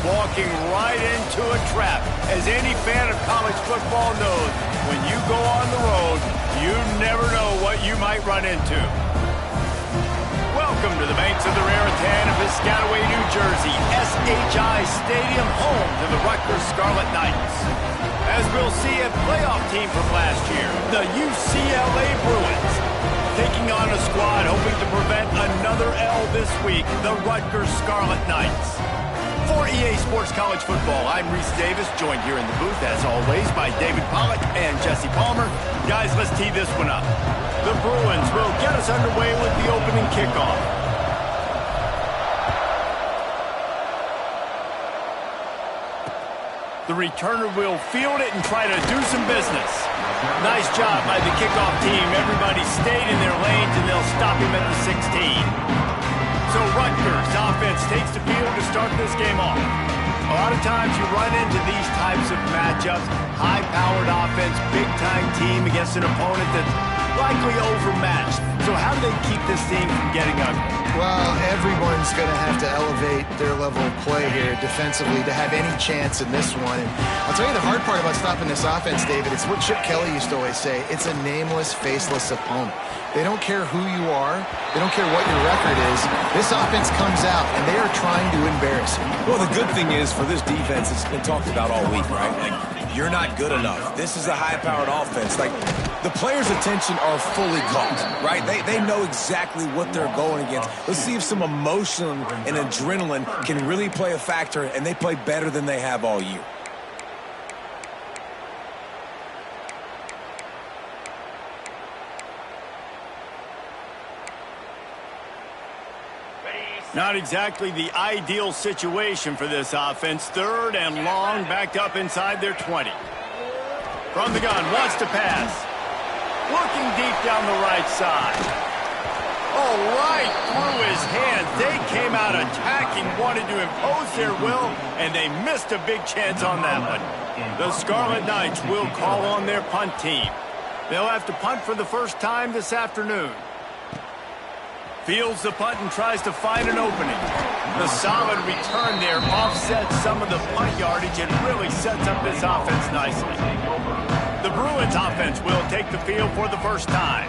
walking right into a trap. As any fan of college football knows, when you go on the road, you never know what you might run into. Welcome to the banks of the Raritan of Piscataway, New Jersey, SHI Stadium, home to the Rutgers Scarlet Knights. As we'll see, a playoff team from last year, the UCLA Bruins, taking on a squad hoping to prevent another L this week, the Rutgers Scarlet Knights. For EA Sports College Football, I'm Reese Davis, joined here in the booth, as always, by David Pollack and Jesse Palmer. Guys, let's tee this one up. The Bruins will get us underway with the opening kickoff. The returner will field it and try to do some business. Nice job by the kickoff team. Everybody stayed in their lanes, and they'll stop him at the 16. So Rutgers offense takes the field to start this game off. A lot of times you run into these types of matchups. High-powered offense, big-time team against an opponent that's likely overmatched. So how do they keep this thing from getting ugly? Well, everyone's going to have to elevate their level of play here defensively to have any chance in this one. And I'll tell you the hard part about stopping this offense, David, it's what Chip Kelly used to always say. It's a nameless, faceless opponent. They don't care who you are. They don't care what your record is. This offense comes out, and they are trying to embarrass you. Well, the good thing is for this defense, it's been talked about all week, right? Like, you're not good enough. This is a high-powered offense. Like, the players' attention are fully caught, right? They know exactly what they're going against. Let's see if some emotion and adrenaline can really play a factor, and they play better than they have all year. Not exactly the ideal situation for this offense. Third and long, backed up inside their 20. From the gun, wants to pass. Looking deep down the right side. Oh, right through his hands. They came out attacking, wanted to impose their will, and they missed a big chance on that one. The Scarlet Knights will call on their punt team. They'll have to punt for the first time this afternoon. Fields the punt and tries to find an opening. The solid return there offsets some of the punt yardage and really sets up this offense nicely. The Bruins offense will take the field for the first time.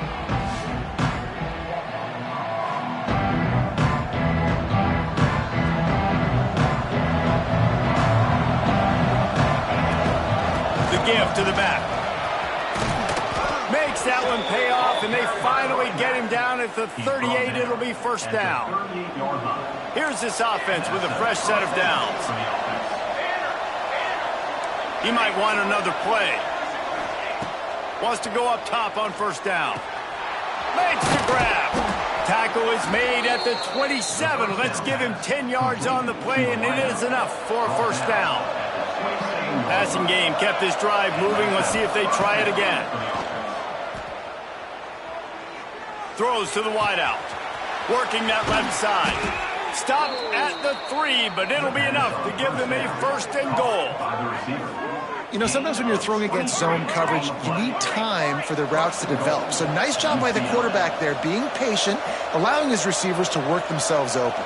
The give to the back. Makes that one pay off, and they finally get him down at the 38. It'll be first down. Here's this offense with a fresh set of downs. He might want another play. Wants to go up top on first down. Makes the grab. Tackle is made at the 27. Let's give him 10 yards on the play, and it is enough for a first down. Passing game kept this drive moving. Let's see if they try it again. Throws to the wideout. Working that left side. Stopped at the 3, but it'll be enough to give them a first and goal. You know, sometimes when you're throwing against zone coverage, you need time for the routes to develop. So nice job by the quarterback there, being patient, allowing his receivers to work themselves open.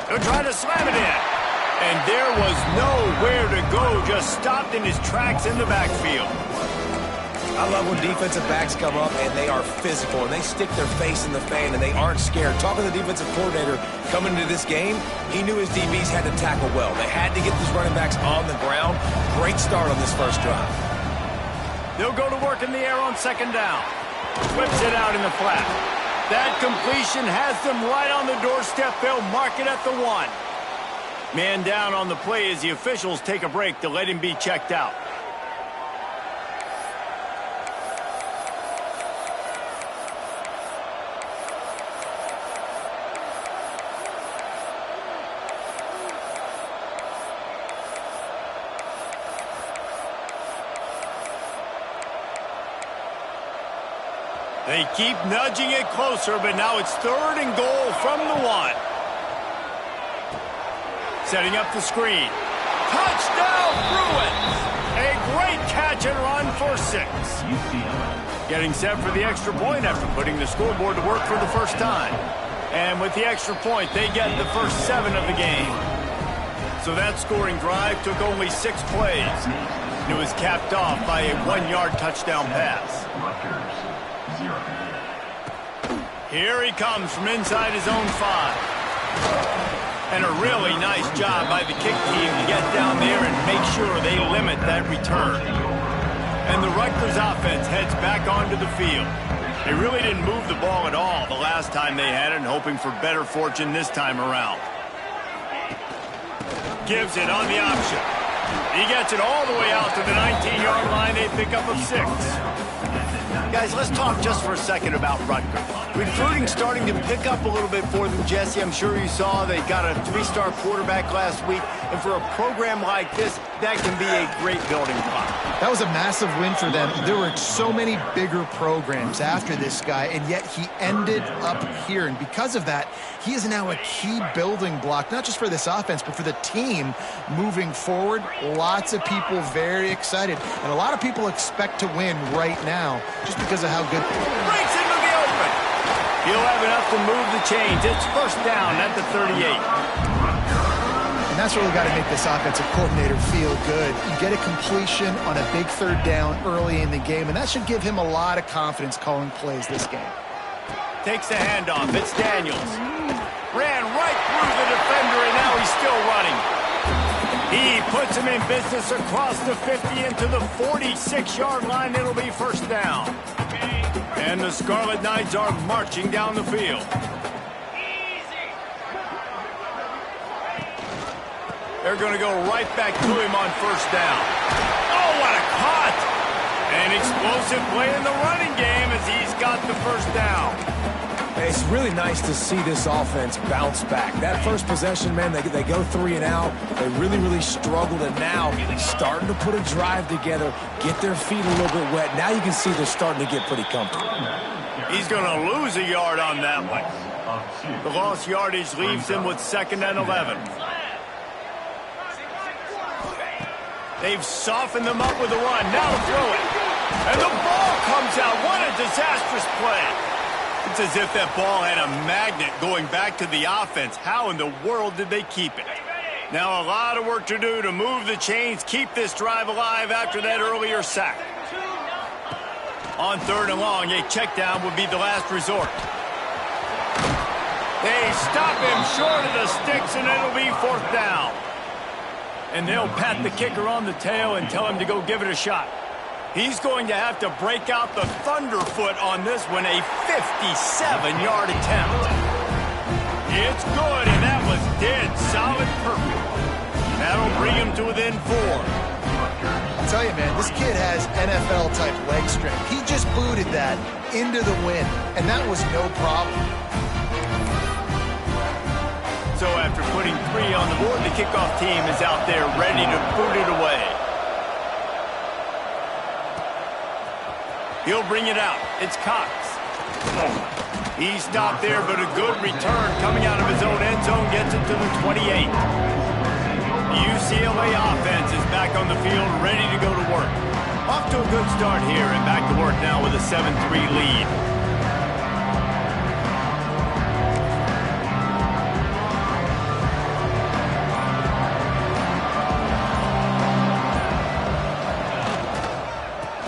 They'll try to slam it in. And there was nowhere to go, just stopped in his tracks in the backfield. I love when defensive backs come up and they are physical and they stick their face in the fan and they aren't scared. Talking to the defensive coordinator coming into this game, he knew his DBs had to tackle well. They had to get these running backs on the ground. Great start on this first drive. They'll go to work in the air on second down. Whips it out in the flat. That completion has them right on the doorstep. They'll mark it at the 1. Man down on the play as the officials take a break to let him be checked out. They keep nudging it closer, but now it's third and goal from the 1. Setting up the screen. Touchdown, Bruins! A great catch and run for 6. Getting set for the extra point after putting the scoreboard to work for the first time. And with the extra point, they get the first 7 of the game. So that scoring drive took only 6 plays. And it was capped off by a 1-yard touchdown pass. Here he comes from inside his own 5. And a really nice job by the kick team to get down there and make sure they limit that return. And the Rutgers offense heads back onto the field. They really didn't move the ball at all the last time they had it, and hoping for better fortune this time around. Gives it on the option. He gets it all the way out to the 19-yard line. They pick up a 6. Guys, let's talk just for a second about Rutgers. Recruiting starting to pick up a little bit for them, Jesse. I'm sure you saw they got a 3-star quarterback last week. And for a program like this, that can be a great building block. That was a massive win for them. There were so many bigger programs after this guy, and yet he ended up here. And because of that, he is now a key building block, not just for this offense, but for the team moving forward. Lots of people very excited. And a lot of people expect to win right now just because of how good. Breaks into the open. He'll have enough to move the chains. It's first down at the 38. And that's really got to make this offensive coordinator feel good. You get a completion on a big 3rd down early in the game, and that should give him a lot of confidence calling plays this game. Takes the handoff. It's Daniels. Ran right through the defender, and now he's still running. He puts him in business across the 50 into the 46-yard line. It'll be first down. And the Scarlet Knights are marching down the field. They're going to go right back to him on first down. Oh, what a cut! An explosive play in the running game as he's got the first down. It's really nice to see this offense bounce back. That first possession, man, they go 3 and out. They really struggled, and now starting to put a drive together, get their feet a little bit wet. Now you can see they're starting to get pretty comfortable. He's going to lose a yard on that one. The lost yardage leaves him with 2nd and 11. They've softened them up with a run. Now throw it. And the ball comes out. What a disastrous play. It's as if that ball had a magnet going back to the offense. How in the world did they keep it? Now a lot of work to do to move the chains, keep this drive alive after that earlier sack. On 3rd and long, a check down would be the last resort. They stop him short of the sticks, and it'll be 4th down. And they'll pat the kicker on the tail and tell him to go give it a shot. He's going to have to break out the thunderfoot on this one, a 57-yard attempt. It's good, and that was dead solid perfect. That'll bring him to within 4. I'll tell you, man, this kid has NFL-type leg strength. He just booted that into the wind, and that was no problem. So after putting 3 on the board, the kickoff team is out there ready to boot it away. He'll bring it out. It's Cox. He stopped there, but a good return coming out of his own end zone gets it to the 28. The UCLA offense is back on the field, ready to go to work. Off to a good start here, and back to work now with a 7-3 lead.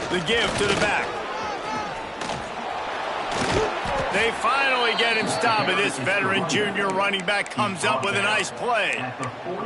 The give to the back. They finally get him stopped, and this veteran junior running back comes up with a nice play.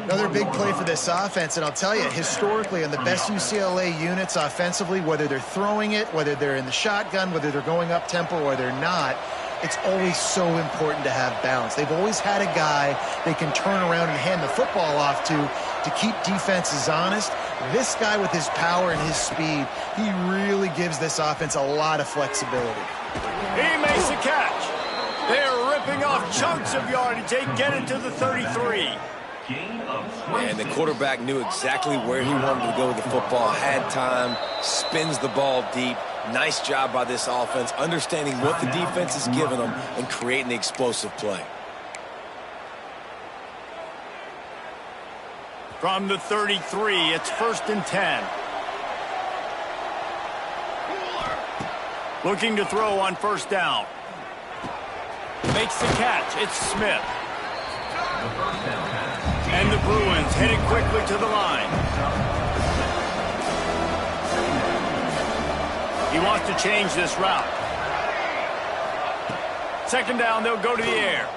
Another big play for this offense, and I'll tell you, historically, on the best UCLA units offensively, whether they're throwing it, whether they're in the shotgun, whether they're going up-tempo or they're not, it's always so important to have balance. They've always had a guy they can turn around and hand the football off to keep defenses honest. This guy with his power and his speed, he really gives this offense a lot of flexibility. He makes the catch. They're ripping off chunks of yardage. They get it to the 33. And the quarterback knew exactly where he wanted to go with the football, had time, spins the ball deep. Nice job by this offense, understanding what the defense is giving them and creating the explosive play. From the 33, it's 1st and 10. Looking to throw on first down. Makes the catch. It's Smith. And the Bruins headed quickly to the line. He wants to change this route. Second down, they'll go to the air.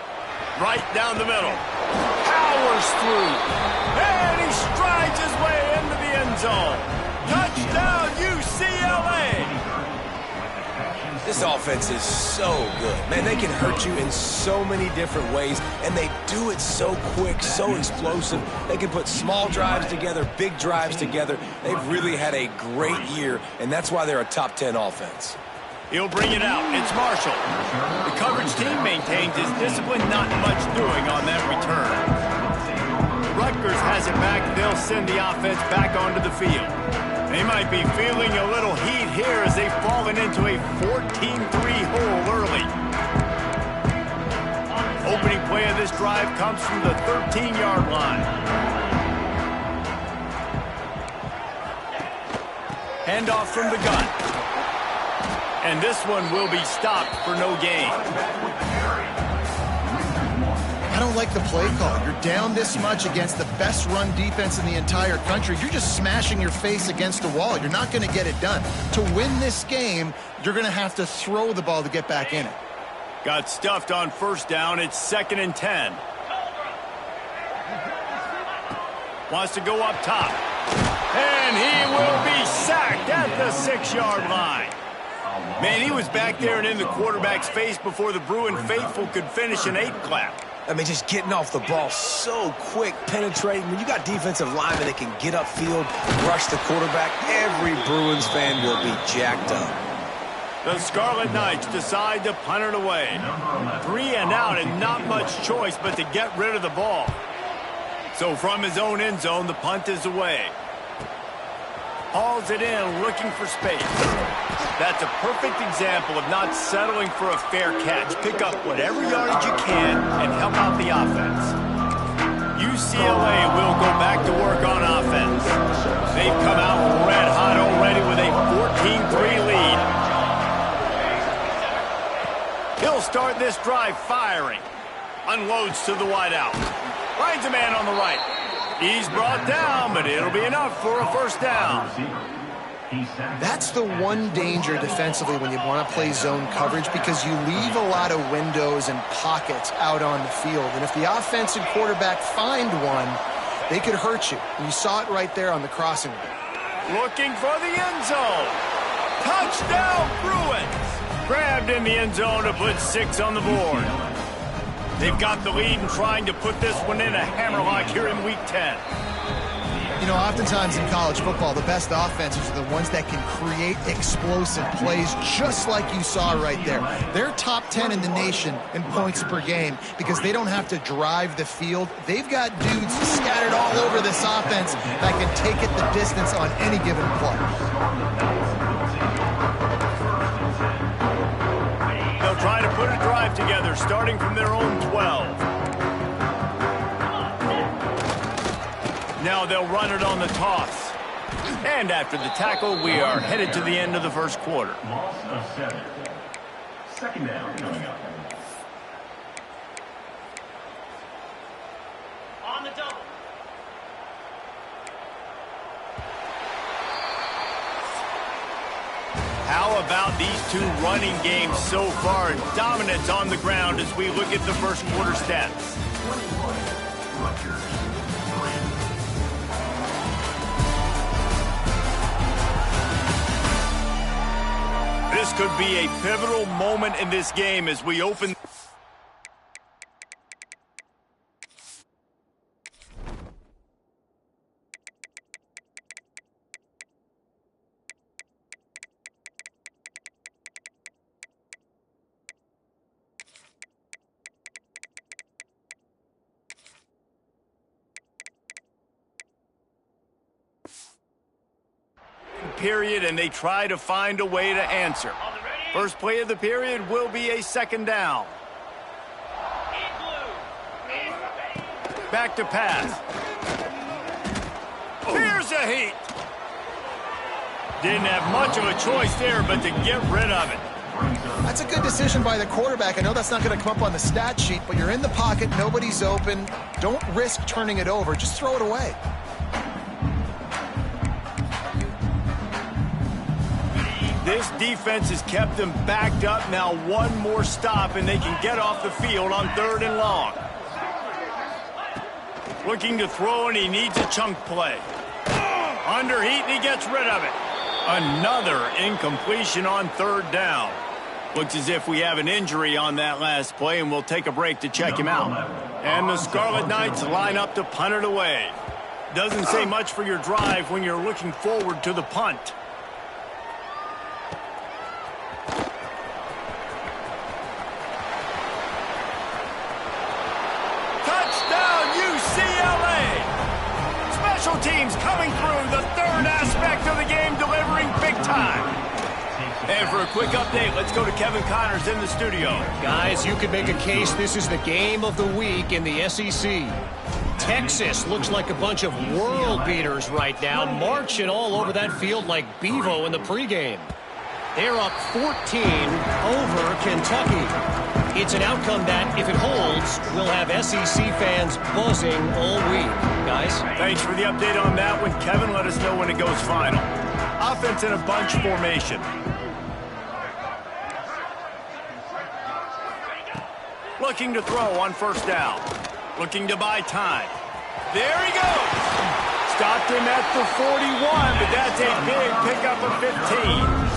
Right down the middle. Powers through. And he strides his way into the end zone. Touchdown, UCLA! This offense is so good. Man, they can hurt you in so many different ways, and they do it so quick, so explosive. They can put small drives together, big drives together. They've really had a great year, and that's why they're a top 10 offense. He'll bring it out. It's Marshall. The coverage team maintains his discipline, not much doing on that return. Rutgers has it back. They'll send the offense back onto the field. They might be feeling a little heat here as they've fallen into a 14-3 hole early. Opening play of this drive comes from the 13-yard line. Handoff from the gun. And this one will be stopped for no gain. I don't like the play call. You're down this much against the best run defense in the entire country. You're just smashing your face against a wall. You're not going to get it done. To win this game, you're going to have to throw the ball to get back in it. Got stuffed on first down. It's 2nd and 10. Wants to go up top. And he will be sacked at the 6-yard line. Man, he was back there and in the quarterback's face before the Bruin faithful could finish an 8-clap. I mean, just getting off the ball so quick, penetrating. When you got defensive linemen that can get upfield, rush the quarterback, every Bruins fan will be jacked up. The Scarlet Knights decide to punt it away. 3 and out and not much choice but to get rid of the ball. So from his own end zone, the punt is away. Hauls it in, looking for space. That's a perfect example of not settling for a fair catch. Pick up whatever yardage you can and help out the offense. UCLA will go back to work on offense. They've come out red hot already with a 14-3 lead. He'll start this drive firing. Unloads to the wideout. Finds a man on the right. He's brought down, but it'll be enough for a first down. That's the one danger defensively when you want to play zone coverage, because you leave a lot of windows and pockets out on the field. And if the offensive quarterback find one, they could hurt you. And you saw it right there on the crossing route. Looking for the end zone. Touchdown, Bruins. Grabbed in the end zone to put 6 on the board. They've got the lead and trying to put this one in a hammerlock here in Week 10. You know, oftentimes in college football, the best offenses are the ones that can create explosive plays, just like you saw right there. They're top 10 in the nation in points per game because they don't have to drive the field. They've got dudes scattered all over this offense that can take it the distance on any given play. They'll try to put a drive together, starting from their own 12. Now they'll run it on the toss. And after the tackle, we are headed to the end of the first quarter. Loss of 7. Second down coming up. On the double. How about these two running games so far? Dominance on the ground as we look at the first quarter stats. 21. Rutgers. This could be a pivotal moment in this game as we open. Period, and they try to find a way to answer. First play of the period will be a second down. Back to pass. Here's a heat. Didn't have much of a choice there, but to get rid of it. That's a good decision by the quarterback. I know that's not going to come up on the stat sheet, but you're in the pocket, nobody's open. Don't risk turning it over. Just throw it away. This defense has kept them backed up. Now one more stop, and they can get off the field on 3rd and long. Looking to throw, and he needs a chunk play. Under heat, and he gets rid of it. Another incompletion on 3rd down. Looks as if we have an injury on that last play, and we'll take a break to check him out. And the Scarlet Knights line up to punt it away. Doesn't say much for your drive when you're looking forward to the punt. Touchdown, UCLA! Special teams coming through, the 3rd aspect of the game, delivering big time. And for a quick update, let's go to Kevin Connors in the studio. Guys, you could make a case this is the game of the week in the SEC. Texas looks like a bunch of world beaters right now, marching all over that field like Bevo in the pregame. They're up 14 over Kentucky. It's an outcome that, if it holds, will have SEC fans buzzing all week. Guys? Thanks for the update on that one. Kevin, let us know when it goes final. Offense in a bunch formation. Looking to throw on 1st down. Looking to buy time. There he goes. Stopped him at the 41, but that's a big pickup of 15.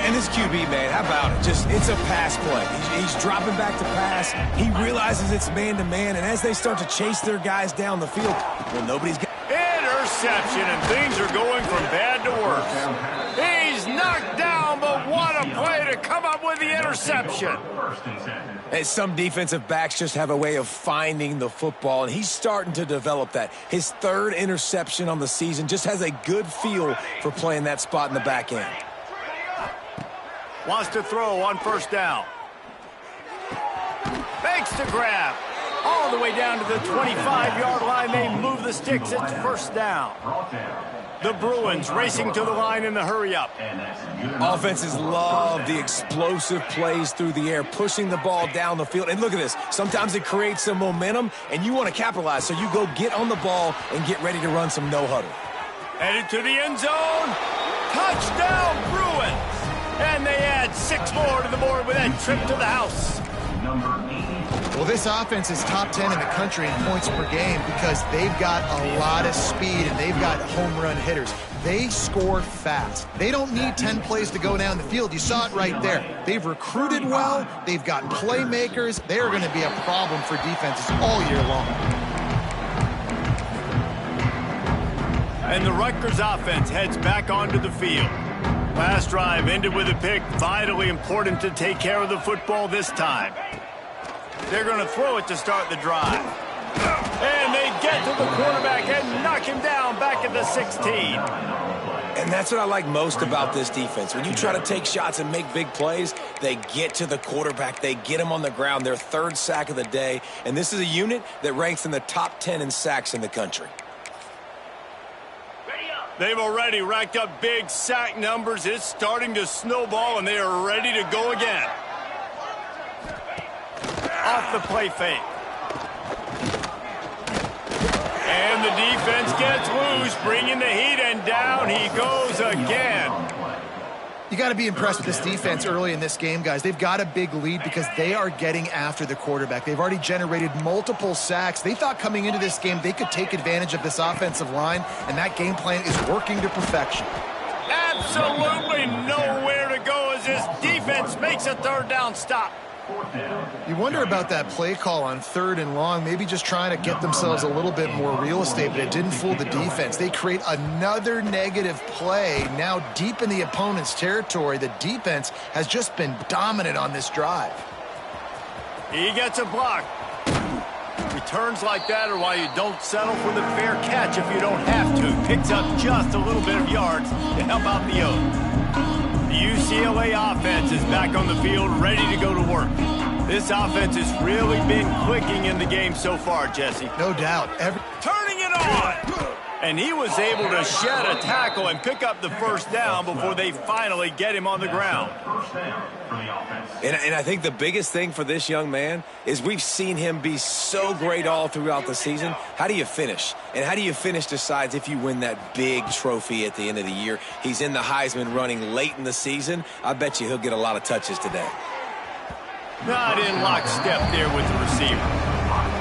And this QB, man, how about it? It's a pass play. He's dropping back to pass. He realizes it's man-to-man, and as they start to chase their guys down the field, well, nobody's got... Interception, and things are going from bad to worse. He's knocked down, but what a play to come up with the interception. And some defensive backs just have a way of finding the football, and he's starting to develop that. His 3rd interception on the season, just has a good feel for playing that spot in the back end. Wants to throw on 1st down. Fakes to grab. All the way down to the 25-yard line. They move the sticks. It's 1st down. The Bruins racing to the line in the hurry-up. Offenses love the explosive plays through the air, pushing the ball down the field. And look at this. Sometimes it creates some momentum, and you want to capitalize. So you go get on the ball and get ready to run some no-huddle. Headed to the end zone. Touchdown, Bruins. And they add 6 more to the board with that trip to the house. Well, this offense is top 10 in the country in points per game because they've got a lot of speed and they've got home run hitters. They score fast. They don't need 10 plays to go down the field. You saw it right there. They've recruited well. They've got playmakers. They are going to be a problem for defenses all year long. And the Rutgers offense heads back onto the field. Last drive ended with a pick. Vitally important to take care of the football this time. They're going to throw it to start the drive. And they get to the quarterback and knock him down back at the 16. And that's what I like most about this defense. When you try to take shots and make big plays, they get to the quarterback. They get him on the ground. Their 3rd sack of the day. And this is a unit that ranks in the top 10 in sacks in the country. They've already racked up big sack numbers. It's starting to snowball, and they are ready to go again. Off the play fake. And the defense gets loose, bringing the heat, and down he goes again. You got to be impressed with this defense early in this game, guys. They've got a big lead because they are getting after the quarterback. They've already generated multiple sacks. They thought coming into this game they could take advantage of this offensive line, and that game plan is working to perfection. Absolutely nowhere to go as this defense makes a 3rd down stop. You wonder about that play call on 3rd and long, maybe just trying to get themselves a little bit more real estate, but it didn't fool the defense. They create another negative play now deep in the opponent's territory. The defense has just been dominant on this drive. He gets a block. Returns like that are why you don't settle for the fair catch if you don't have to. Picks up just a little bit of yards to help out the O's. The UCLA offense is back on the field, ready to go to work. This offense has really been clicking in the game so far, Jesse. No doubt. Turning it on! And he was able to shed a tackle and pick up the first down before they finally get him on the ground. And I think the biggest thing for this young man is we've seen him be so great all throughout the season. How do you finish? And how do you finish decides if you win that big trophy at the end of the year. He's in the Heisman running late in the season. I bet you he'll get a lot of touches today. Not in lockstep there with the receiver.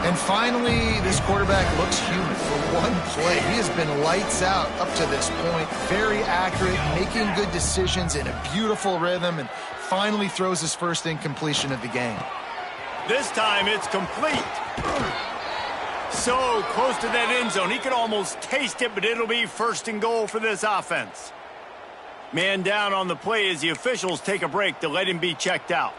And finally, this quarterback looks human for one play. He has been lights out up to this point. Very accurate, making good decisions in a beautiful rhythm, and finally throws his first incompletion of the game. This time it's complete. So close to that end zone. He could almost taste it, but it'll be first and goal for this offense. Man down on the play as the officials take a break to let him be checked out.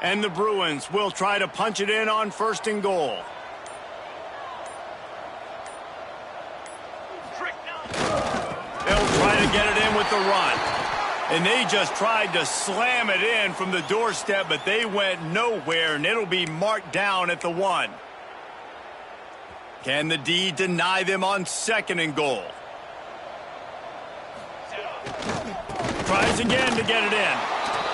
And the Bruins will try to punch it in on first and goal. They'll try to get it in with the run. And they just tried to slam it in from the doorstep, but they went nowhere, and it'll be marked down at the 1. Can the D deny them on second and goal? Tries again to get it in.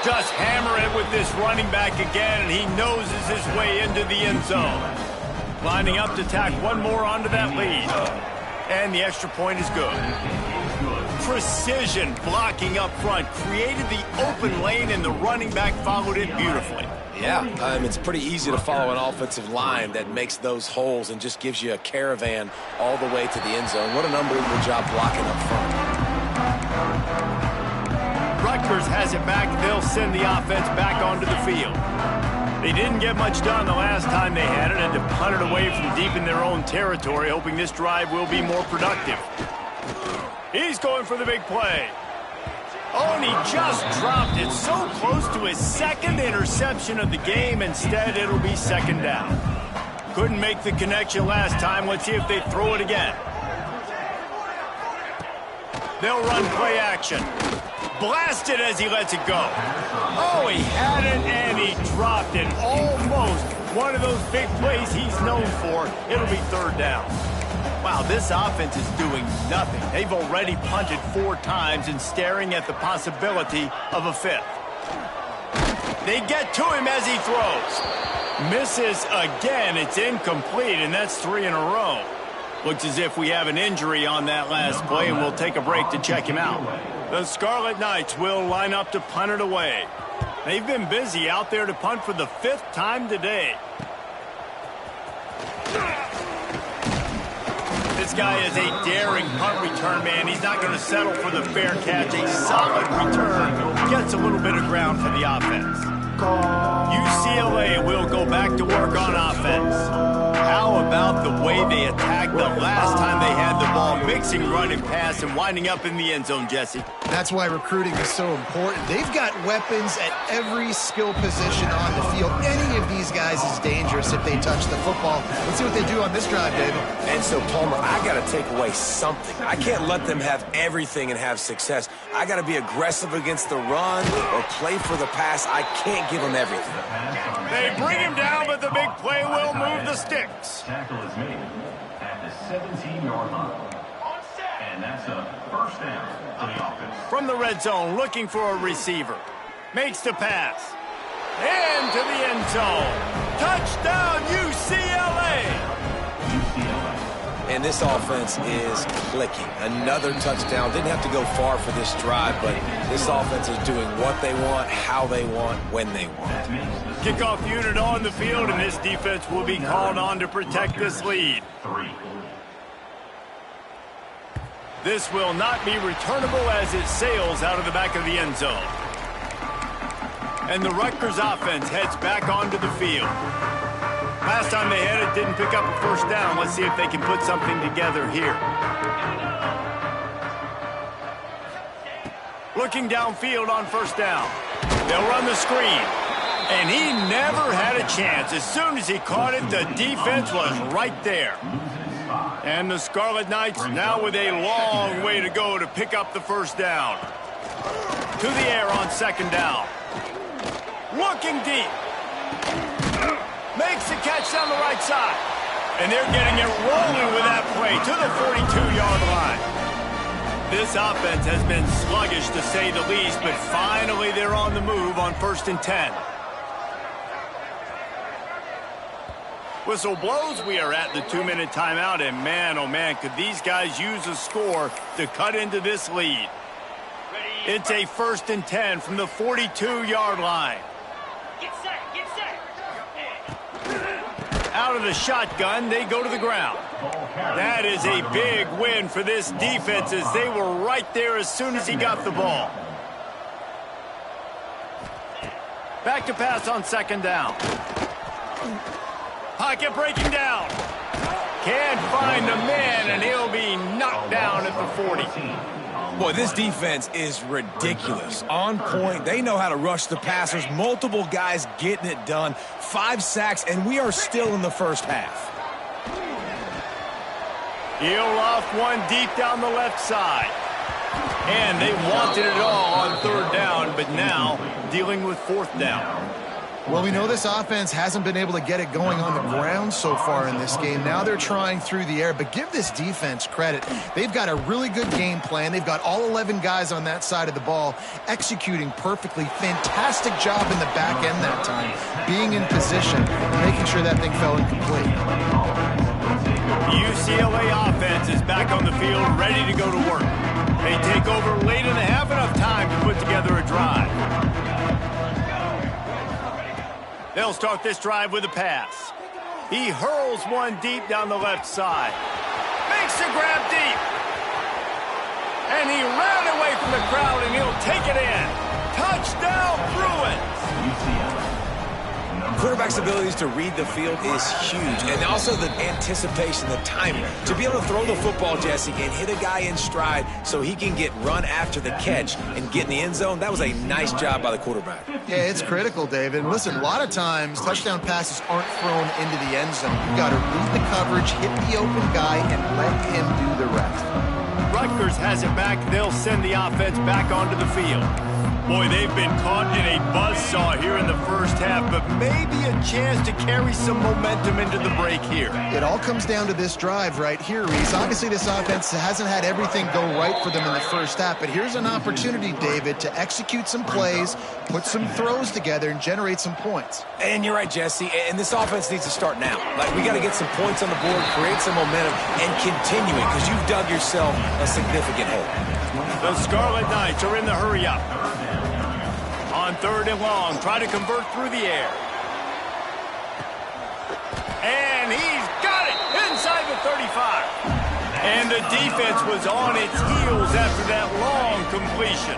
Just hammer it with this running back again, and he noses his way into the end zone. Lining up to tack one more onto that lead. And the extra point is good. Precision blocking up front created the open lane, and the running back followed it beautifully. Yeah, it's pretty easy to follow an offensive line that makes those holes and just gives you a caravan all the way to the end zone. What an unbelievable job blocking up front. Rutgers has it back. They'll send the offense back onto the field. They didn't get much done the last time they had it, and to punt it away from deep in their own territory, hoping this drive will be more productive. He's going for the big play. Oh, and he just dropped it so close to his second interception of the game. Instead, it'll be second down. Couldn't make the connection last time. Let's see if they throw it again. They'll run play action. Blasted as he lets it go. Oh, he had it and he dropped it. Almost one of those big plays he's known for. It'll be third down. Wow, this offense is doing nothing. They've already punted 4 times and staring at the possibility of a 5th. They get to him as he throws. Misses again. It's incomplete, and that's 3 in a row. Looks as if we have an injury on that last play, and we'll take a break to check him out. The Scarlet Knights will line up to punt it away. They've been busy out there to punt for the 5th time today. This guy is a daring punt return man. He's not going to settle for the fair catch. A solid return. Gets a little bit of ground for the offense. UCLA will go back to work on offense. How about the way they attacked the last time they had the ball, mixing run and pass and winding up in the end zone, Jesse? That's why recruiting is so important. They've got weapons at every skill position on the field. Any of these guys is dangerous if they touch the football. Let's see what they do on this drive, David. And so, Palmer, I got to take away something. I can't let them have everything and have success. I got to be aggressive against the run or play for the pass. I can't give them everything. They bring him down, but the big play will move the sticks. Tackle is made at the 17-yard line. And that's a first down for the offense. From the red zone, looking for a receiver. Makes the pass. Into the end zone. Touchdown, UCLA! And this offense is clicking. Another touchdown. Didn't have to go far for this drive, but this offense is doing what they want, how they want, when they want. Kickoff unit on the field, and this defense will be called on to protect this lead. This will not be returnable as it sails out of the back of the end zone. And the Rutgers offense heads back onto the field. Last time they had it, didn't pick up a first down. Let's see if they can put something together here. Looking downfield on first down. They'll run the screen. And he never had a chance. As soon as he caught it, the defense was right there. And the Scarlet Knights now with a long way to go to pick up the first down. To the air on second down. Looking deep. Makes the catch down the right side. And they're getting it rolling with that play to the 42-yard line. This offense has been sluggish to say the least, but finally they're on the move on 1st and 10. Whistle blows. We are at the 2-minute timeout, and man, oh man, could these guys use a score to cut into this lead. It's a 1st and 10 from the 42-yard line. Get set, get set. Out of the shotgun, they go to the ground. That is a big win for this defense as they were right there as soon as he got the ball. Back to pass on second down. Pocket breaking down. Can't find the man, and he'll be knocked down at the 40. Boy, this defense is ridiculous. On point. They know how to rush the passers. Multiple guys getting it done. 5 sacks, and we are still in the first half. He'll off one deep down the left side. And they wanted it all on 3rd down, but now dealing with 4th down. Well, we know this offense hasn't been able to get it going on the ground so far in this game. Now they're trying through the air, but give this defense credit. They've got a really good game plan. They've got all 11 guys on that side of the ball executing perfectly. Fantastic job in the back end that time, being in position, making sure that thing fell incomplete. UCLA offense is back on the field, ready to go to work. They take over late in the half, enough time to put together a drive. They'll start this drive with a pass. He hurls one deep down the left side. Makes the grab deep. And he ran away from the crowd, and he'll take it in. Touchdown, Bruins! Quarterback's abilities to read the field is huge, and also the anticipation, the timing. To be able to throw the football, Jesse, and hit a guy in stride so he can get run after the catch and get in the end zone, that was a nice job by the quarterback. Yeah, it's critical, David. And listen, a lot of times touchdown passes aren't thrown into the end zone. You've got to read the coverage, hit the open guy, and let him do the rest. Rutgers has it back. They'll send the offense back onto the field. Boy, they've been caught in a buzzsaw here in the first half, but maybe a chance to carry some momentum into the break here. It all comes down to this drive right here, Reese. Obviously, this offense hasn't had everything go right for them in the first half, but here's an opportunity, David, to execute some plays, put some throws together, and generate some points. And you're right, Jesse, and this offense needs to start now. Like, we got to get some points on the board, create some momentum, and continue it, because you've dug yourself a significant hole. The Scarlet Knights are in the hurry-up. On 3rd and long, try to convert through the air. And he's got it inside the 35. And the defense was on its heels after that long completion.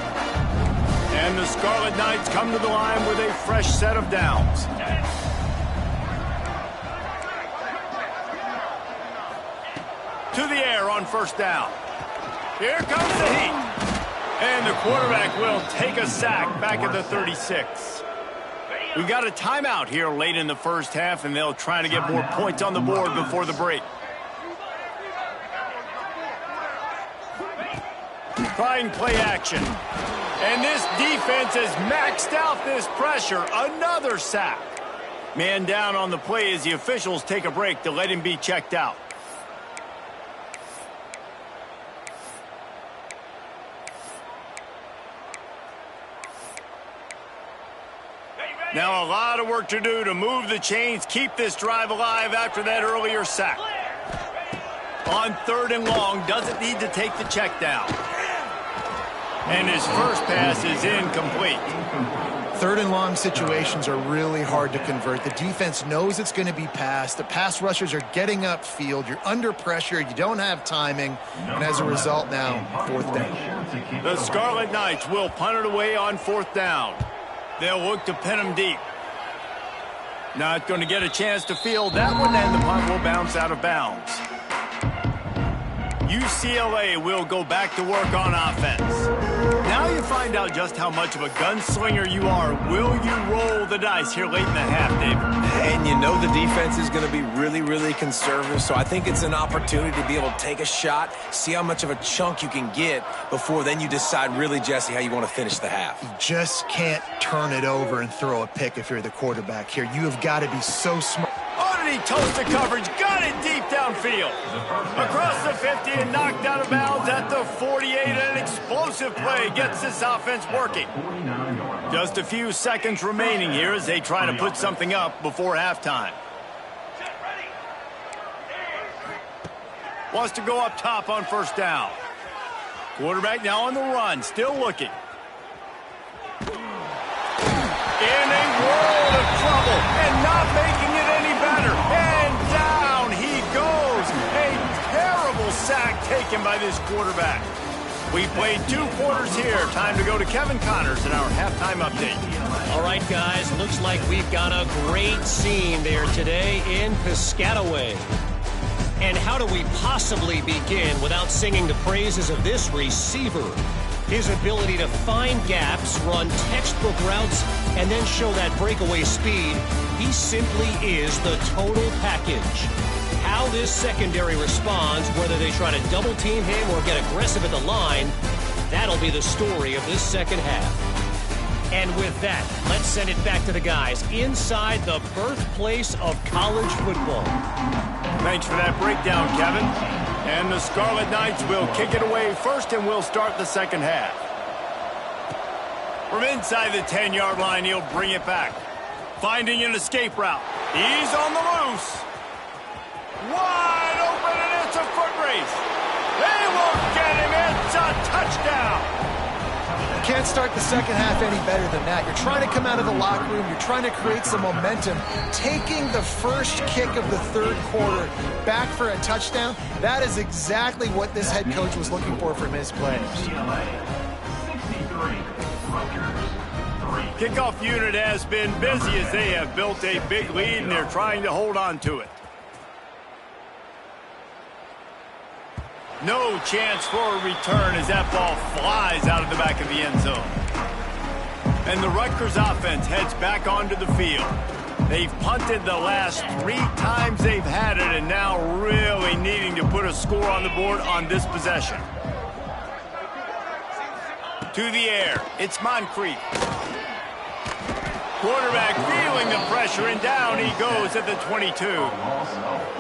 And the Scarlet Knights come to the line with a fresh set of downs. To the air on 1st down. Here comes the heat. And the quarterback will take a sack back at the 36. We've got a timeout here late in the first half, and they'll try to get more points on the board before the break. Trying play action. And this defense has maxed out this pressure. Another sack. Man down on the play as the officials take a break to let him be checked out. Now a lot of work to do to move the chains, keep this drive alive after that earlier sack. On 3rd and long, doesn't need to take the check down. And his first pass is incomplete. 3rd and long situations are really hard to convert. The defense knows it's going to be passed. The pass rushers are getting upfield. You're under pressure. You don't have timing. And as a result now, 4th down. The Scarlet Knights will punt it away on 4th down. They'll look to pin him deep. Not going to get a chance to field that one, and the punt will bounce out of bounds. UCLA will go back to work on offense. Now you find out just how much of a gunslinger you are. Will you roll the dice here late in the half, David? And you know the defense is going to be really, really conservative, so I think it's an opportunity to be able to take a shot, see how much of a chunk you can get before then you decide really, Jesse, how you want to finish the half. You just can't turn it over and throw a pick if you're the quarterback here. You have got to be so smart. Underneath toasted coverage, got it deep downfield. Across the 50 and knocked out of bounds at the 48. An explosive play gets this offense working. Just a few seconds remaining here as they try to put something up before halftime. Wants to go up top on first down. Quarterback now on the run, still looking. In a world of trouble and not making it any better. And down he goes. A terrible sack taken by this quarterback. We played 2 quarters here. Time to go to Kevin Connors in our halftime update. All right, guys, looks like we've got a great scene there today in Piscataway. And how do we possibly begin without singing the praises of this receiver? His ability to find gaps, run textbook routes, and then show that breakaway speed. He simply is the total package. How this secondary responds, whether they try to double team him or get aggressive at the line, that'll be the story of this second half. And with that, let's send it back to the guys inside the birthplace of college football. Thanks for that breakdown, Kevin. And the Scarlet Knights will kick it away first, and we'll start the second half. From inside the 10-yard line, he'll bring it back. Finding an escape route. He's on the loose. Wide open, and it's a foot race. They won't get him. It's a touchdown. You can't start the second half any better than that. You're trying to come out of the locker room. You're trying to create some momentum. Taking the first kick of the third quarter back for a touchdown, that is exactly what this head coach was looking for from his players. Kickoff unit has been busy as they have built a big lead, and they're trying to hold on to it. No chance for a return as that ball flies out of the back of the end zone. And the Rutgers offense heads back onto the field. They've punted the last 3 times they've had it, and now really needing to put a score on the board on this possession. To the air, it's Moncrief. Quarterback feeling the pressure, and down he goes at the 22.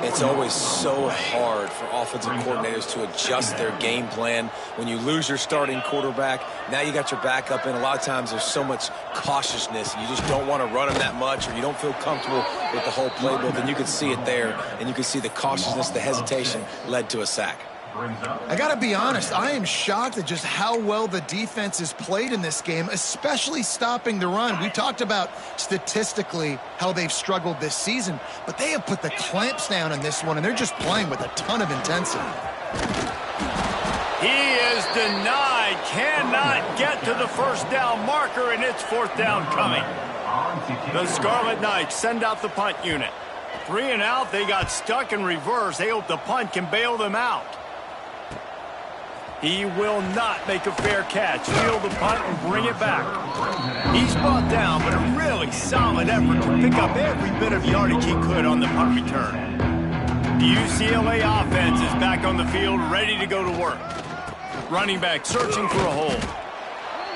It's always so hard for offensive coordinators to adjust their game plan. When you lose your starting quarterback, now you got your backup in. A lot of times there's so much cautiousness. You just don't want to run them that much, or you don't feel comfortable with the whole playbook. And you can see it there, and you can see the cautiousness, the hesitation led to a sack. I got to be honest, I am shocked at just how well the defense has played in this game, especially stopping the run. We talked about statistically how they've struggled this season, but they have put the clamps down in this one, and they're just playing with a ton of intensity. He is denied, cannot get to the first down marker, and it's fourth down coming. The Scarlet Knights send out the punt unit. 3 and out, they got stuck in reverse. They hope the punt can bail them out. He will not make a fair catch. Field the punt and bring it back. He's brought down, but a really solid effort to pick up every bit of yardage he could on the punt return. The UCLA offense is back on the field, ready to go to work. Running back searching for a hole.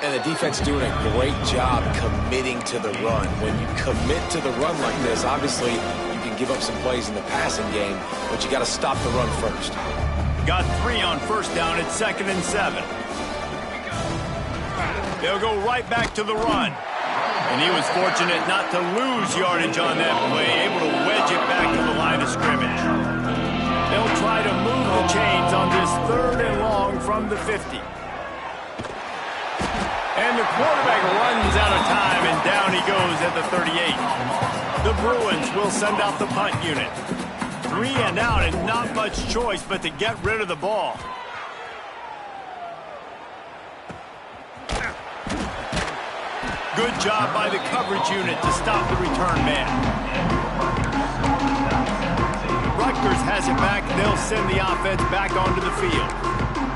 And the defense doing a great job committing to the run. When you commit to the run like this, obviously you can give up some plays in the passing game, but you got to stop the run first. Got 3 on first down at 2nd and 7. They'll go right back to the run. And he was fortunate not to lose yardage on that play, able to wedge it back to the line of scrimmage. They'll try to move the chains on this 3rd and long from the 50. And the quarterback runs out of time, and down he goes at the 38. The Bruins will send out the punt unit. 3 and out, and not much choice but to get rid of the ball. Good job by the coverage unit to stop the return man. Rutgers has it back. They'll send the offense back onto the field.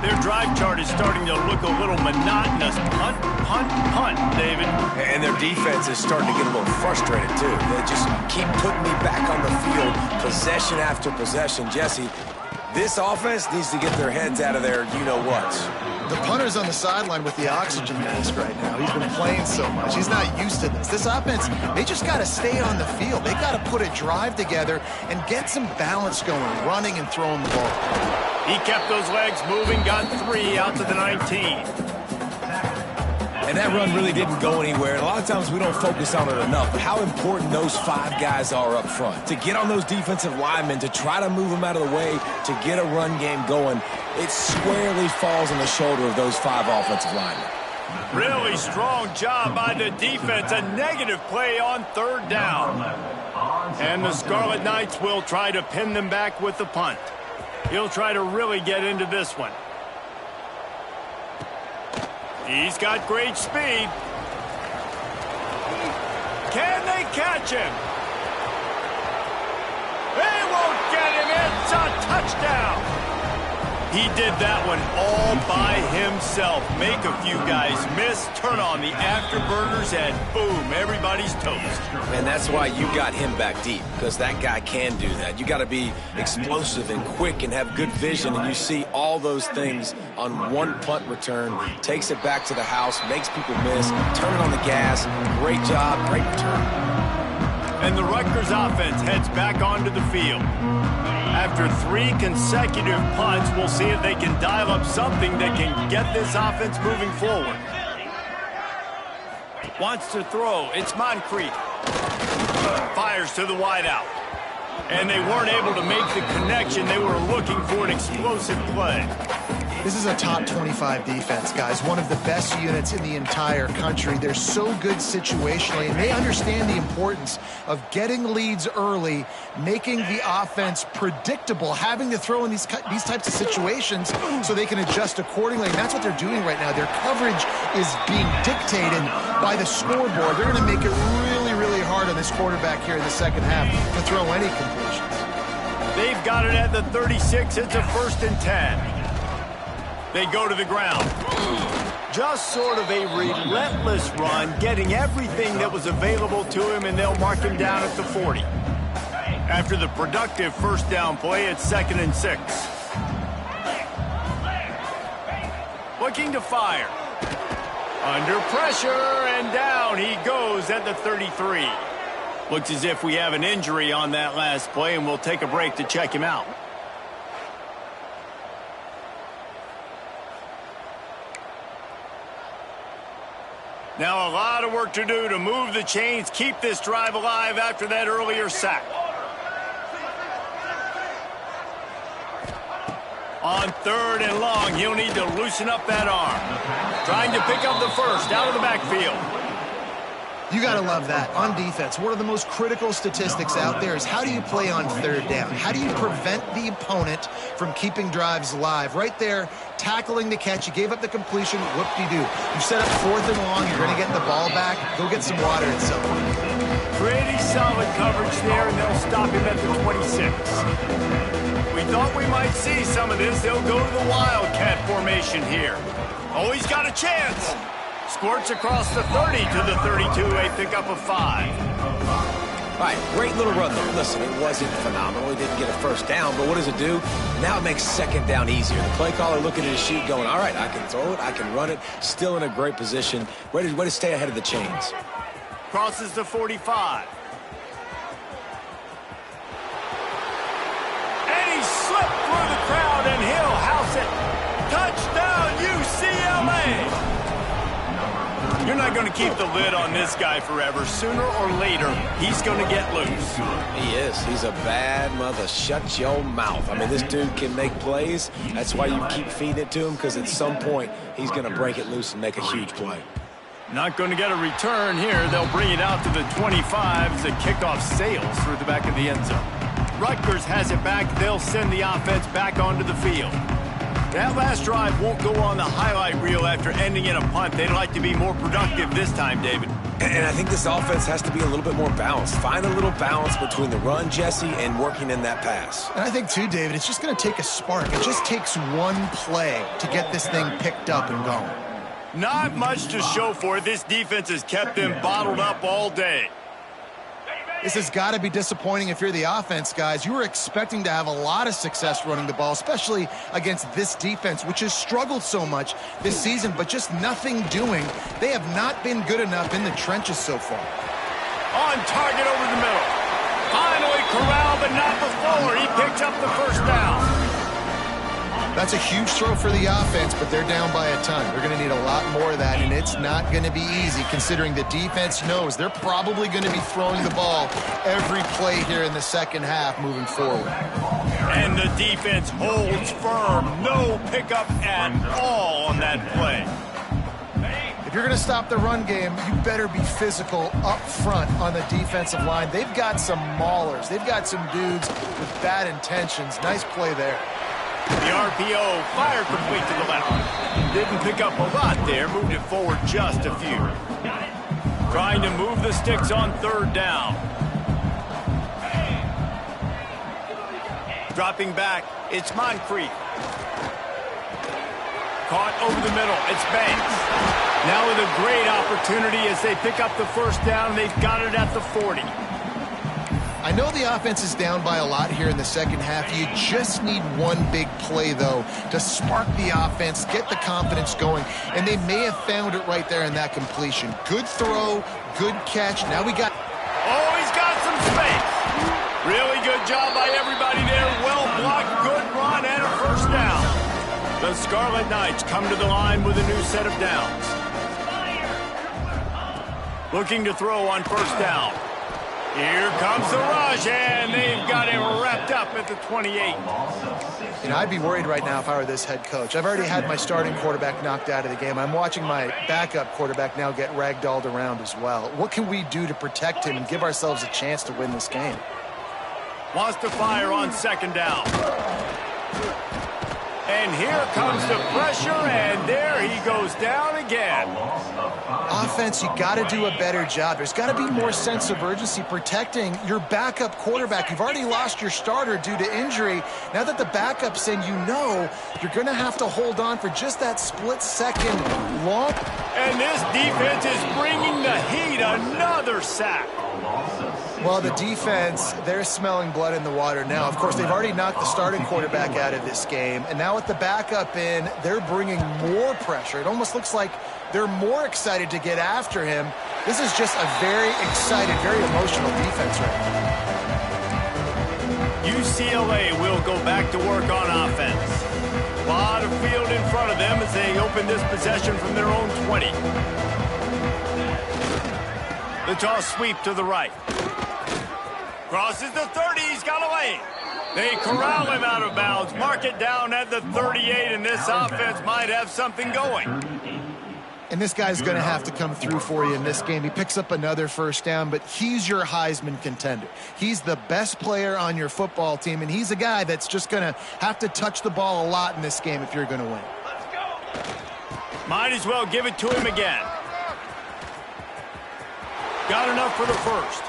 Their drive chart is starting to look a little monotonous. Punt, punt, punt, David. And their defense is starting to get a little frustrated, too. They just keep putting me back on the field, possession after possession. Jesse, this offense needs to get their heads out of their you-know-whats. The punter's on the sideline with the oxygen mask right now. He's been playing so much. He's not used to this. This offense, they just got to stay on the field. They got to put a drive together and get some balance going, running and throwing the ball. He kept those legs moving, got 3 out to the 19. And that run really didn't go anywhere. And a lot of times we don't focus on it enough. But how important those 5 guys are up front. To get on those defensive linemen, to try to move them out of the way, to get a run game going, it squarely falls on the shoulder of those 5 offensive linemen. Really strong job by the defense. A negative play on 3rd down. And the Scarlet Knights will try to pin them back with the punt. He'll try to really get into this one. He's got great speed. Can they catch him? They won't get him. It's a touchdown. He did that one all by himself. Make a few guys miss, turn on the afterburners, and boom, everybody's toast. And that's why you got him back deep, because that guy can do that. You got to be explosive and quick and have good vision, and you see all those things on one punt return. Takes it back to the house, makes people miss, turning on the gas. Great job, great return. And the Rutgers offense heads back onto the field. After 3 consecutive punts, we'll see if they can dial up something that can get this offense moving forward. Wants to throw. It's Moncrief. Fires to the wideout. And they weren't able to make the connection. They were looking for an explosive play. This is a top 25 defense, guys. One of the best units in the entire country. They're so good situationally, and they understand the importance of getting leads early, making the offense predictable, having to throw in these types of situations so they can adjust accordingly. And that's what they're doing right now. Their coverage is being dictated by the scoreboard. They're going to make it really, really hard on this quarterback here in the second half to throw any completions. They've got it at the 36. It's a 1st and 10. They go to the ground. Just sort of a relentless run, getting everything that was available to him, and they'll mark him down at the 40. After the productive 1st down play, it's 2nd and 6. Looking to fire. Under pressure, and down he goes at the 33. Looks as if we have an injury on that last play, and we'll take a break to check him out. Now a lot of work to do to move the chains, keep this drive alive after that earlier sack. On 3rd and long, he'll need to loosen up that arm. Trying to pick up the 1st out of the backfield. You got to love that. On defense, one of the most critical statistics out there is how do you play on 3rd down? How do you prevent the opponent from keeping drives alive? Right there, tackling the catch. You gave up the completion. Whoop-de-doo. You set up 4th and long. You're going to get the ball back. Go get some water at some point. Pretty solid coverage there, and they'll stop him at the 26. We thought we might see some of this. They'll go to the Wildcat formation here. Oh, he's got a chance. Squirts across the 30 to the 32, a pickup of 5. All right, great little run there. Listen, it wasn't phenomenal. He didn't get a 1st down, but what does it do? Now it makes 2nd down easier. The play caller looking at his sheet going, all right, I can throw it, I can run it. Still in a great position. Way to stay ahead of the chains. Crosses the 45. And he slipped through the crowd, and he'll house it. Touchdown, UCLA! You're not going to keep the lid on this guy forever. Sooner or later, he's going to get loose. He is. He's a bad mother. Shut your mouth. I mean, this dude can make plays. That's why you keep feeding it to him, because at some point, he's going to break it loose and make a huge play. Not going to get a return here. They'll bring it out to the 25 as the kickoff sails through the back of the end zone. Rutgers has it back. They'll send the offense back onto the field. That last drive won't go on the highlight reel after ending in a punt. They'd like to be more productive this time, David. And I think this offense has to be a little bit more balanced. Find a little balance between the run, Jesse, and working in that pass. And I think, too, David, it's just going to take a spark. It just takes one play to get this thing picked up and going. Not much to show for it. This defense has kept them bottled up all day. This has got to be disappointing if you're the offense, guys. You were expecting to have a lot of success running the ball, especially against this defense, which has struggled so much this season, but just nothing doing. They have not been good enough in the trenches so far. On target over the middle. Finally corralled, but not before. He picks up the first down. That's a huge throw for the offense, but they're down by a ton. They're going to need a lot more of that, and it's not going to be easy considering the defense knows they're probably going to be throwing the ball every play here in the second half moving forward. And the defense holds firm. No pickup at all on that play. If you're going to stop the run game, you better be physical up front on the defensive line. They've got some maulers. They've got some dudes with bad intentions. Nice play there. The RPO fired complete to the left. Didn't pick up a lot there. Moved it forward just a few. Trying to move the sticks on third down. Dropping back. It's Moncrief. Caught over the middle. It's Banks. Now with a great opportunity as they pick up the first down. They've got it at the 40. I know the offense is down by a lot here in the second half. You just need one big play, though, to spark the offense, get the confidence going, and they may have found it right there in that completion. Good throw, good catch. Now we got... Oh, he's got some space. Really good job by everybody there. Well blocked, good run, and a first down. The Scarlet Knights come to the line with a new set of downs. Looking to throw on first down. Here comes the rush, and they've got him wrapped up at the 28. You know, I'd be worried right now if I were this head coach. I've already had my starting quarterback knocked out of the game. I'm watching my backup quarterback now get ragdolled around as well. What can we do to protect him and give ourselves a chance to win this game? Wants to fire on second down. And here comes the pressure, and there he goes down again. Offense, you got to do a better job. There's got to be more sense of urgency protecting your backup quarterback. You've already lost your starter due to injury. Now that the backup's in, you know you're going to have to hold on for just that split second long. And this defense is bringing the heat. Another sack. Well, the defense, they're smelling blood in the water now. Of course, they've already knocked the starting quarterback out of this game. And now with the backup in, they're bringing more pressure. It almost looks like they're more excited to get after him. This is just a very excited, very emotional defense right now. UCLA will go back to work on offense. A lot of field in front of them as they open this possession from their own 20. The toss sweep to the right. Crosses the 30. He's got a lane. They corral him out of bounds. Mark it down at the 38, and this offense might have something going. And this guy's going to have to come through for you in this game. He picks up another first down, but he's your Heisman contender. He's the best player on your football team, and he's a guy that's just going to have to touch the ball a lot in this game if you're going to win. Let's go. Might as well give it to him again. Got enough for the first.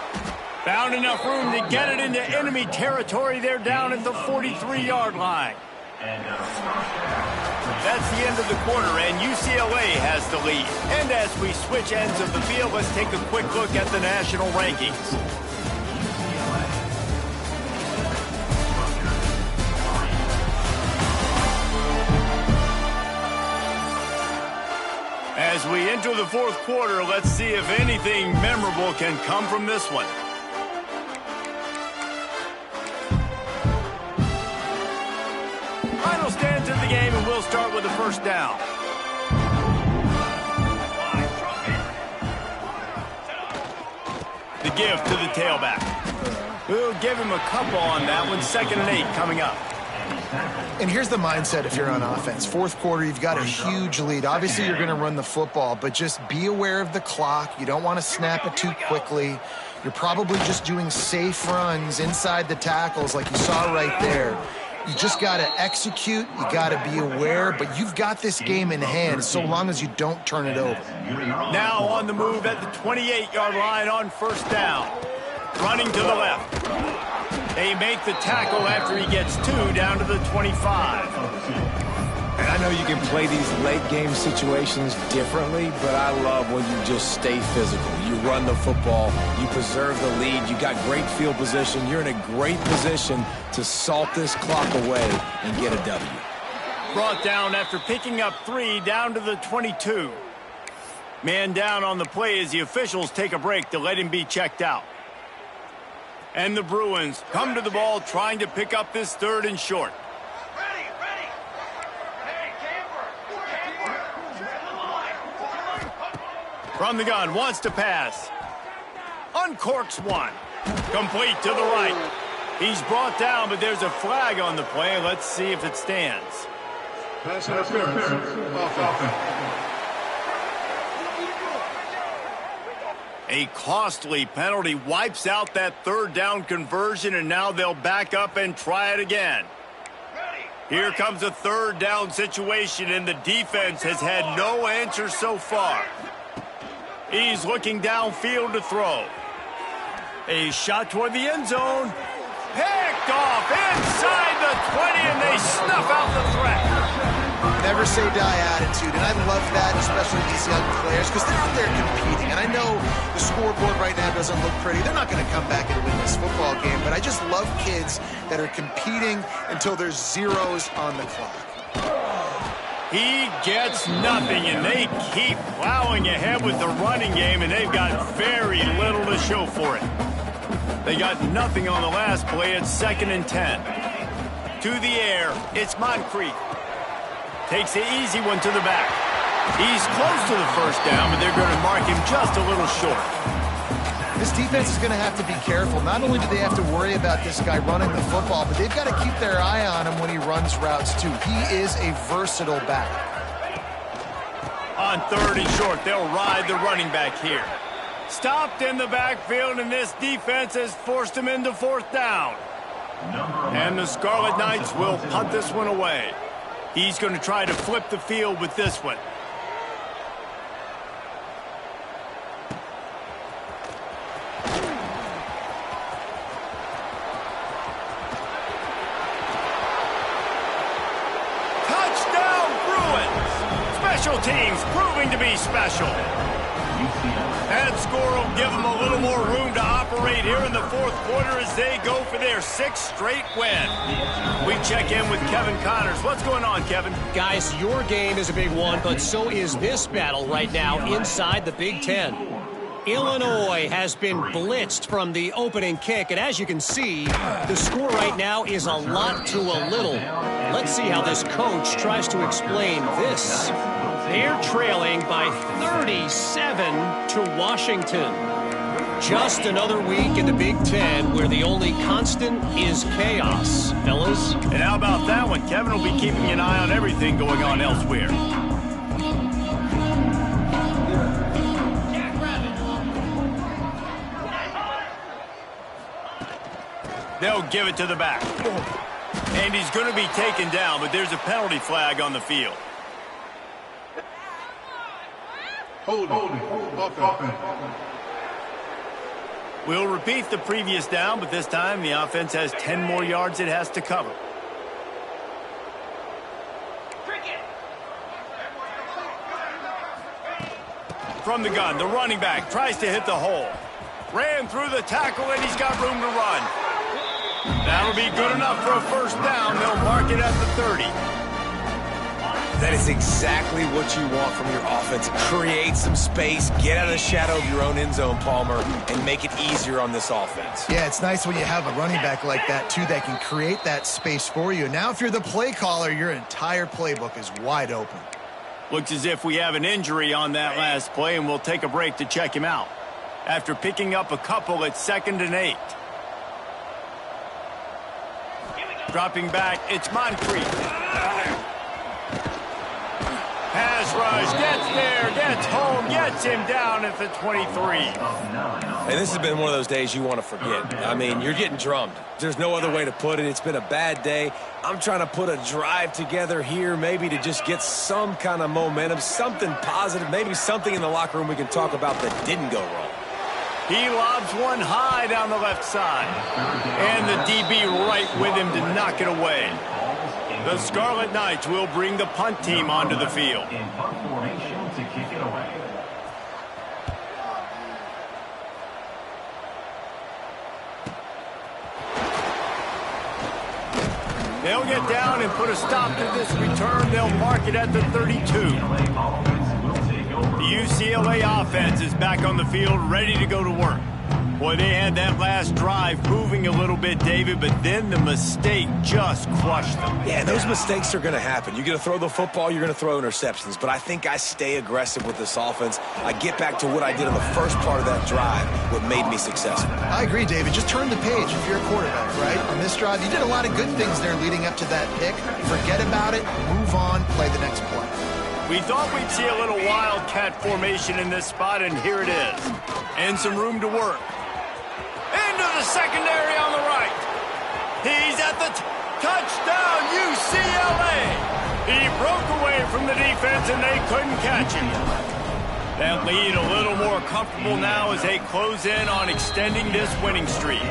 Found enough room to get it into enemy territory. They're down at the 43-yard line. That's the end of the quarter, and UCLA has the lead. And as we switch ends of the field, let's take a quick look at the national rankings. As we enter the fourth quarter, let's see if anything memorable can come from this one. Final stands of the game, and we'll start with the first down. The give to the tailback. We'll give him a couple on that one. 2nd and 8 coming up. And here's the mindset if you're on offense. Fourth quarter, you've got a huge lead. Obviously, you're going to run the football, but just be aware of the clock. You don't want to snap it too quickly. You're probably just doing safe runs inside the tackles like you saw right there. You just got to execute. You got to be aware, but you've got this game in hand so long as you don't turn it over. Now on the move at the 28-yard line on first down. Running to the left. They make the tackle after he gets 2 down to the 25. And I know you can play these late game situations differently, but I love when you just stay physical. You run the football, you preserve the lead, you got great field position, you're in a great position to salt this clock away and get a W. Brought down after picking up 3 down to the 22. Man down on the play as the officials take a break to let him be checked out. And the Bruins come to the ball trying to pick up this 3rd and short. From the gun, wants to pass. Uncorks one. Complete to the right. He's brought down, but there's a flag on the play. Let's see if it stands. Pass interference. A costly penalty wipes out that 3rd down conversion, and now they'll back up and try it again. Here comes a 3rd down situation, and the defense has had no answer so far. He's looking downfield to throw. A shot toward the end zone. Picked off inside the 20, and they snuff out the threat. Never say die attitude, and I love that, especially these young players, because they're out there competing. And I know the scoreboard right now doesn't look pretty. They're not going to come back and win this football game, but I just love kids that are competing until there's zeros on the clock. He gets nothing, and they keep plowing ahead with the running game, and they've got very little to show for it. They got nothing on the last play. It's 2nd and 10. To the air, it's Moncrief. Takes the easy one to the back. He's close to the 1st down, but they're going to mark him just a little short. This defense is going to have to be careful. Not only do they have to worry about this guy running the football, but they've got to keep their eye on him when he runs routes, too. He is a versatile back. On 3rd and short, they'll ride the running back here. Stopped in the backfield, and this defense has forced him into 4th down. And the Scarlet Knights will punt this one away. He's going to try to flip the field with this one. Special teams proving to be special. That score will give them a little more room to operate here in the 4th quarter as they go for their 6th straight win. We check in with Kevin Connors. What's going on, Kevin? Guys, your game is a big one, but so is this battle right now inside the Big Ten. Illinois has been blitzed from the opening kick, and as you can see, the score right now is a lot to a little. Let's see how this coach tries to explain this. They're trailing by 37 to Washington. Just another week in the Big Ten where the only constant is chaos, fellas. And how about that one? Kevin will be keeping an eye on everything going on elsewhere. They'll give it to the back. And he's going to be taken down, but there's a penalty flag on the field. Hold it. We'll repeat the previous down, but this time the offense has 10 more yards it has to cover. From the gun, the running back tries to hit the hole. Ran through the tackle, and he's got room to run. That'll be good enough for a 1st down. They'll mark it at the 30. That is exactly what you want from your offense. Create some space, get out of the shadow of your own end zone, Palmer, and make it easier on this offense. Yeah, it's nice when you have a running back like that, too, that can create that space for you. Now, if you're the play caller, your entire playbook is wide open. Looks as if we have an injury on that last play, and we'll take a break to check him out. After picking up a couple at 2nd and 8. Dropping back, it's Moncrief. Pass rush barrage, gets there, gets home, gets him down at the 23. And this has been one of those days you want to forget. I mean, you're getting drummed. There's no other way to put it. It's been a bad day. I'm trying to put a drive together here, maybe to just get some kind of momentum, something positive, maybe something in the locker room we can talk about that didn't go wrong. He lobs one high down the left side. And the DB right with him to knock it away. The Scarlet Knights will bring the punt team onto the field. In punt formation to kick it away. They'll get down and put a stop to this return. They'll mark it at the 32. The UCLA offense is back on the field, ready to go to work. Boy, they had that last drive moving a little bit, David, but then the mistake just crushed them. Yeah, those mistakes are going to happen. You're going to throw the football, you're going to throw interceptions, but I think I stay aggressive with this offense. I get back to what I did on the first part of that drive, what made me successful. I agree, David. Just turn the page if you're a quarterback, right? On this drive, you did a lot of good things there leading up to that pick. Forget about it, move on, play the next play. We thought we'd see a little wildcat formation in this spot, and here it is. And some room to work. Into the secondary on the right. He's at the touchdown, UCLA. He broke away from the defense, and they couldn't catch him. That lead a little more comfortable now as they close in on extending this winning streak.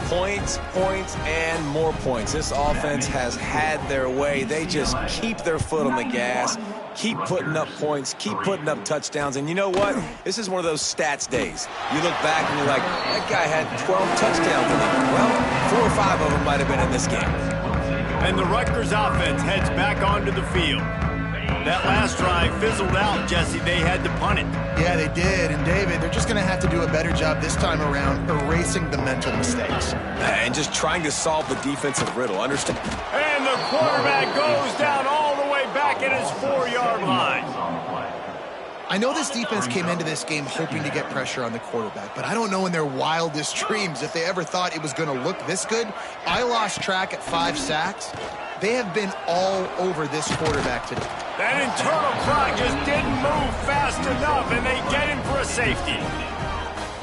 Points, points, and more points. This offense has had their way. They just keep their foot on the gas, keep putting up points, keep putting up touchdowns. And you know what? This is one of those stats days. You look back and you're like, that guy had 12 touchdowns in it. Well, 4 or 5 of them might have been in this game. And the Rutgers offense heads back onto the field. That last drive fizzled out, Jesse. They had to punt it. Yeah, they did. And, David, they're just going to have to do a better job this time around erasing the mental mistakes. And just trying to solve the defensive riddle. Understand? And the quarterback goes down all the way back at his 4-yard line. I know this defense came into this game hoping to get pressure on the quarterback, but I don't know in their wildest dreams if they ever thought it was going to look this good. I lost track at 5 sacks. They have been all over this quarterback today. That internal clock just didn't move fast enough, and they get him for a safety.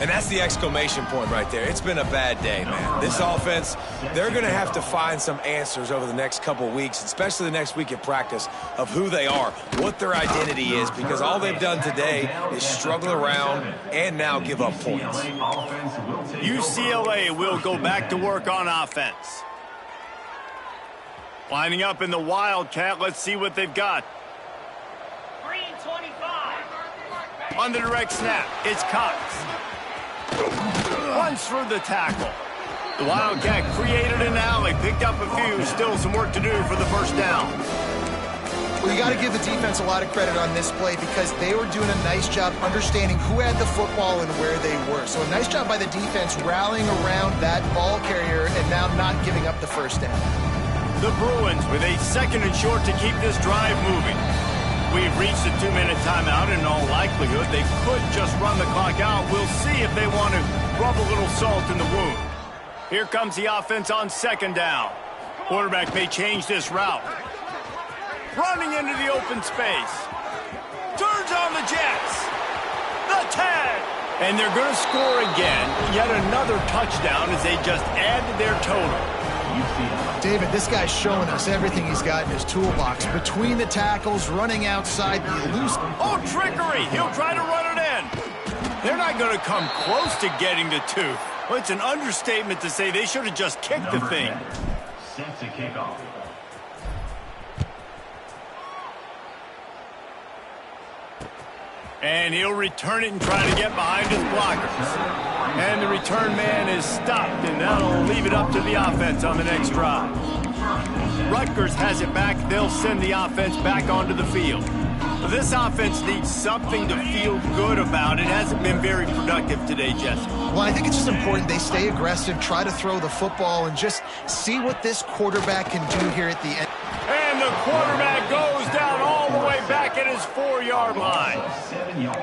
And that's the exclamation point right there. It's been a bad day, man. This offense, they're going to have to find some answers over the next couple weeks, especially the next week at practice, of who they are, what their identity is, because all they've done today is struggle around and now give up points. UCLA will go back to work on offense. Lining up in the Wildcat, let's see what they've got. Green 25. On the direct snap, it's Cox. Runs through the tackle. The Wildcat created an alley, picked up a few, still some work to do for the first down. Well, you got to give the defense a lot of credit on this play because they were doing a nice job understanding who had the football and where they were. So a nice job by the defense rallying around that ball carrier and now not giving up the first down. The Bruins with a 2nd and short to keep this drive moving. We've reached a 2-minute timeout, and in all likelihood, they could just run the clock out. We'll see if they want to rub a little salt in the wound. Here comes the offense on 2nd down. Quarterback may change this route. Running into the open space. Turns on the Jets. The tag. And they're going to score again. Yet another touchdown as they just add to their total. David, this guy's showing us everything he's got in his toolbox. Between the tackles, running outside, the elusive. Oh, trickery! He'll try to run it in. They're not going to come close to getting to 2. Well, it's an understatement to say they should have just kicked the thing. Set to kick off. And he'll return it and try to get behind his blockers. And the return man is stopped, and that'll leave it up to the offense on the next drive. Rutgers has it back. They'll send the offense back onto the field. This offense needs something to feel good about. It hasn't been very productive today, Jesse. Well, I think it's just important they stay aggressive, try to throw the football, and just see what this quarterback can do here at the end. And the quarterback goes down all the way back at at his 4-yard line.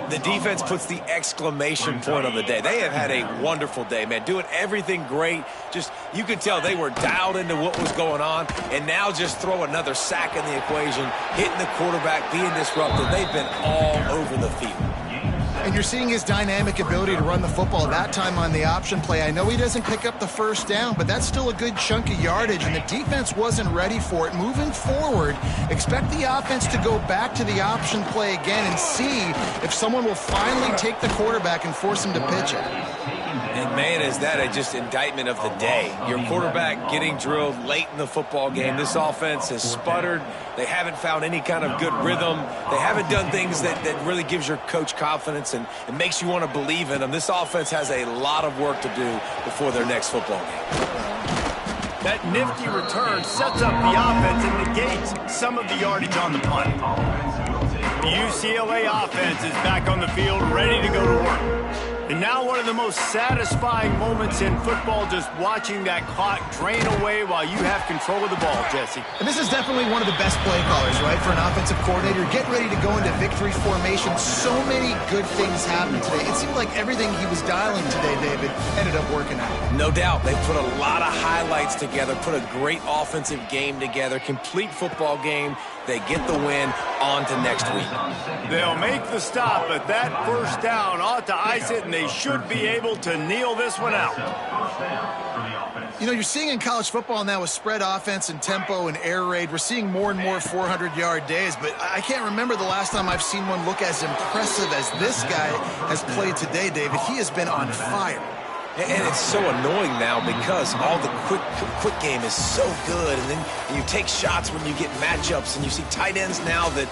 The defense puts the exclamation point on the day. They have had a wonderful day, man, doing everything great. Just, you could tell they were dialed into what was going on, and now just throw another sack in the equation, hitting the quarterback, being disruptive. They've been all over the field. And you're seeing his dynamic ability to run the football, that time on the option play. I know he doesn't pick up the first down, but that's still a good chunk of yardage, and the defense wasn't ready for it. Moving forward, expect the offense to go back to the option play again and see if someone will finally take the quarterback and force him to pitch it. And, man, is that a just indictment of the day. Your quarterback getting drilled late in the football game. This offense has sputtered. They haven't found any kind of good rhythm. They haven't done things that really gives your coach confidence and makes you want to believe in them. This offense has a lot of work to do before their next football game. That nifty return sets up the offense and negates some of the yardage on the punt. The UCLA offense is back on the field, ready to go to work. And now one of the most satisfying moments in football, just watching that clock drain away while you have control of the ball, Jesse. And this is definitely one of the best play callers, right, for an offensive coordinator. Getting ready to go into victory formation. So many good things happened today. It seemed like everything he was dialing today, David, ended up working out. No doubt. They put a lot of highlights together, put a great offensive game together, complete football game. They get the win. On to next week. They'll make the stop, but that first down ought to ice it, and they should be able to kneel this one out. You know, you're seeing in college football now with spread offense and tempo and air raid, we're seeing more and more 400-yard days, but I can't remember the last time I've seen one look as impressive as this guy has played today, David. He has been on fire. And it's so annoying now because all the quick game is so good, and then you take shots when you get matchups, and you see tight ends now that